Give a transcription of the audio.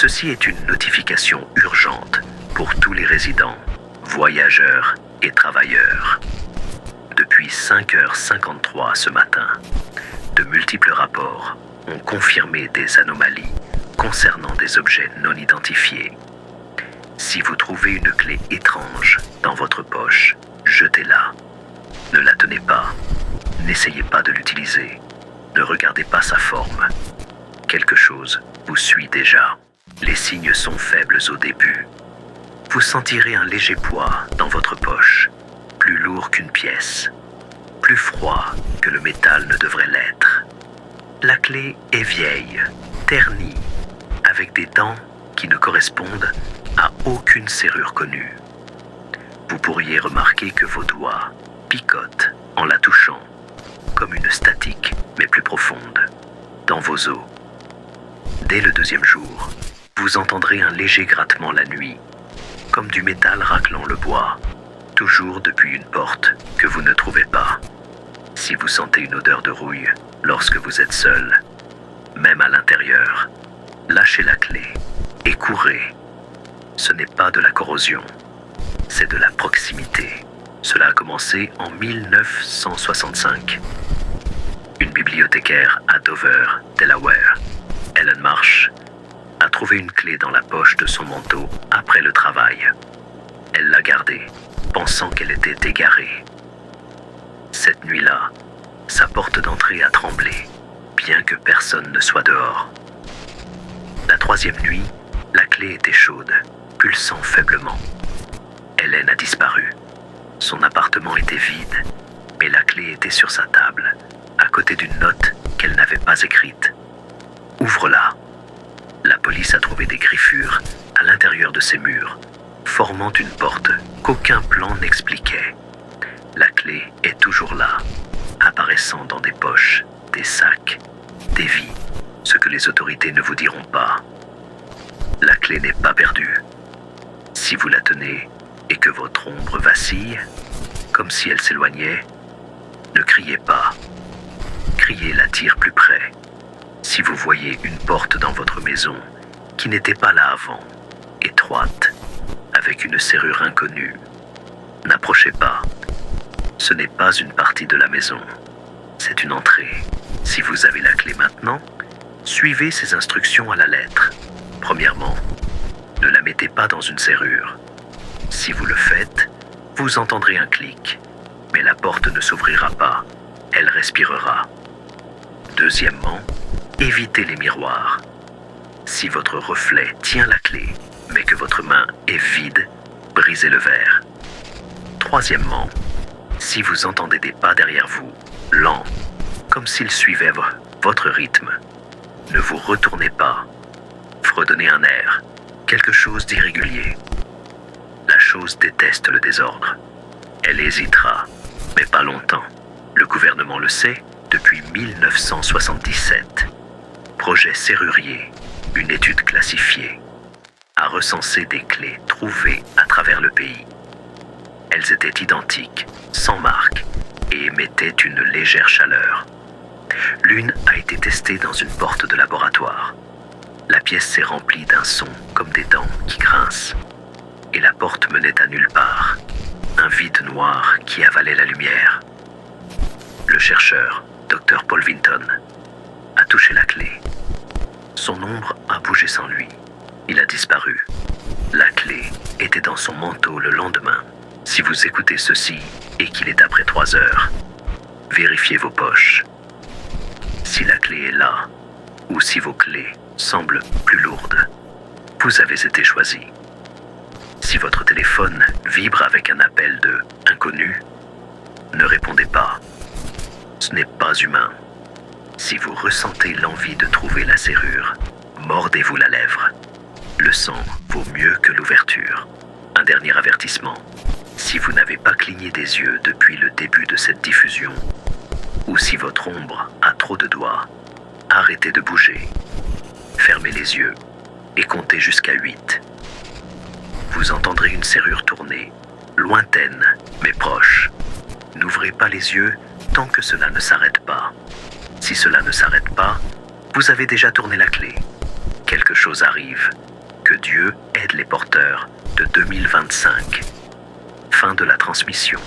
Ceci est une notification urgente pour tous les résidents, voyageurs et travailleurs. Depuis 5h53 ce matin, de multiples rapports ont confirmé des anomalies concernant des objets non identifiés. Si vous trouvez une clé étrange dans votre poche, jetez-la. Ne la tenez pas. N'essayez pas de l'utiliser. Ne regardez pas sa forme. Quelque chose vous suit déjà. Les signes sont faibles au début. Vous sentirez un léger poids dans votre poche, plus lourd qu'une pièce, plus froid que le métal ne devrait l'être. La clé est vieille, ternie, avec des dents qui ne correspondent à aucune serrure connue. Vous pourriez remarquer que vos doigts picotent en la touchant, comme une statique, mais plus profonde, dans vos os. Dès le deuxième jour, vous entendrez un léger grattement la nuit, comme du métal raclant le bois, toujours depuis une porte que vous ne trouvez pas. Si vous sentez une odeur de rouille lorsque vous êtes seul, même à l'intérieur, lâchez la clé et courez. Ce n'est pas de la corrosion, c'est de la proximité. Cela a commencé en 1965. Une bibliothécaire à Dover, Delaware, Ellen Marsh, a trouvé une clé dans la poche de son manteau après le travail. Elle l'a gardée, pensant qu'elle était égarée. Cette nuit-là, sa porte d'entrée a tremblé, bien que personne ne soit dehors. La troisième nuit, la clé était chaude, pulsant faiblement. Hélène a disparu. Son appartement était vide, mais la clé était sur sa table, à côté d'une note qu'elle n'avait pas écrite. « Ouvre-la !» La police a trouvé des griffures à l'intérieur de ces murs, formant une porte qu'aucun plan n'expliquait. La clé est toujours là, apparaissant dans des poches, des sacs, des vies, ce que les autorités ne vous diront pas. La clé n'est pas perdue. Si vous la tenez et que votre ombre vacille, comme si elle s'éloignait, ne criez pas. Criez la tire plus près. Si vous voyez une porte dans votre maison qui n'était pas là avant, étroite, avec une serrure inconnue, n'approchez pas. Ce n'est pas une partie de la maison, c'est une entrée. Si vous avez la clé maintenant, suivez ces instructions à la lettre. Premièrement, ne la mettez pas dans une serrure. Si vous le faites, vous entendrez un clic, mais la porte ne s'ouvrira pas, elle respirera. Deuxièmement, évitez les miroirs. Si votre reflet tient la clé, mais que votre main est vide, brisez le verre. Troisièmement, si vous entendez des pas derrière vous, lents, comme s'ils suivaient votre rythme, ne vous retournez pas. Fredonnez un air, quelque chose d'irrégulier. La chose déteste le désordre. Elle hésitera, mais pas longtemps. Le gouvernement le sait depuis 1977. Projet serrurier, une étude classifiée, a recensé des clés trouvées à travers le pays. Elles étaient identiques, sans marque, et émettaient une légère chaleur. L'une a été testée dans une porte de laboratoire. La pièce s'est remplie d'un son comme des dents qui grincent, et la porte menait à nulle part, un vide noir qui avalait la lumière. Le chercheur, Dr. Paul Vinton, a touché la clé. Son ombre a bougé sans lui. Il a disparu. La clé était dans son manteau le lendemain. Si vous écoutez ceci et qu'il est après 3 heures, vérifiez vos poches. Si la clé est là, ou si vos clés semblent plus lourdes, vous avez été choisi. Si votre téléphone vibre avec un appel de « inconnu », ne répondez pas. Ce n'est pas humain. Si vous ressentez l'envie de trouver la serrure, mordez-vous la lèvre. Le sang vaut mieux que l'ouverture. Un dernier avertissement. Si vous n'avez pas cligné des yeux depuis le début de cette diffusion, ou si votre ombre a trop de doigts, arrêtez de bouger. Fermez les yeux et comptez jusqu'à 8. Vous entendrez une serrure tourner, lointaine mais proche. N'ouvrez pas les yeux tant que cela ne s'arrête pas. Si cela ne s'arrête pas, vous avez déjà tourné la clé. Quelque chose arrive. Que Dieu aide les porteurs de 2025. Fin de la transmission.